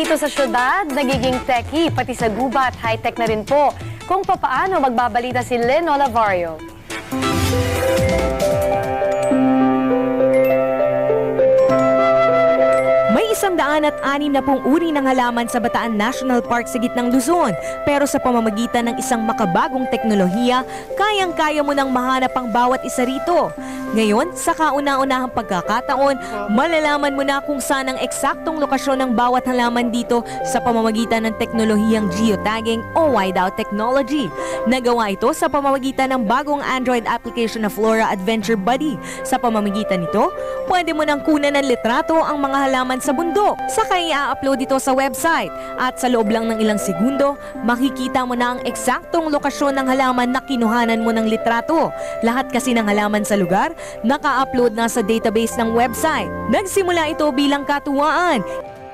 dito sa syudad, nagiging techie, pati sa gubat, high-tech na rin po. Kung papaano, magbabalita si Lynn Olavario. May 160 uri ng halaman sa Bataan National Park sa gitnang Luzon. Pero sa pamamagitan ng isang makabagong teknolohiya, kayang-kaya mo nang mahanap ang bawat isa rito. Ngayon, sa kauna-unahang pagkakataon, malalaman mo na kung saan ang eksaktong lokasyon ng bawat halaman dito sa pamamagitan ng teknolohiyang geotagging o whiteout technology. Nagawa ito sa pamamagitan ng bagong Android application na Flora Adventure Buddy. Sa pamamagitan nito, pwede mo nang kunan ng litrato ang mga halaman sa bundok. Saka i-upload ito sa website. At sa loob lang ng ilang segundo, makikita mo na ang eksaktong lokasyon ng halaman na kinuhanan mo ng litrato. Lahat kasi ng halaman sa lugar, naka-upload na sa database ng website. Nagsimula ito bilang katuwaan.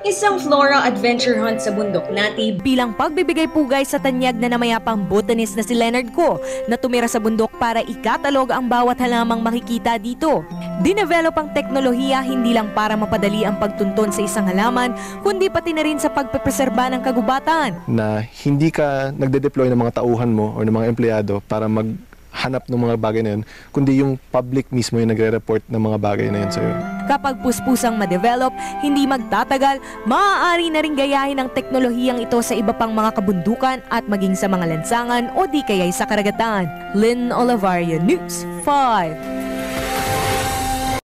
Isang Flora Adventure Hunt sa bundok natin bilang pagbibigay pugay sa tanyag na namayapang botanist na si Leonard Ko na tumira sa bundok para ikatalog ang bawat halamang makikita dito. Dinevelop ang teknolohiya hindi lang para mapadali ang pagtunton sa isang halaman, kundi pati na rin sa pagpepreserba ng kagubatan. Na hindi ka nagde-deploy ng mga tauhan mo o ng mga empleyado para hanap ng mga bagay na yun, kundi yung public mismo yung nagre-report ng mga bagay na yun sa'yo. Kapag puspusang ma-develop, hindi magtatagal, maaari na rin gayahin ang teknolohiyang ito sa iba pang mga kabundukan at maging sa mga lansangan o di kaya'y sa karagatan. Lynn Olavario, News 5.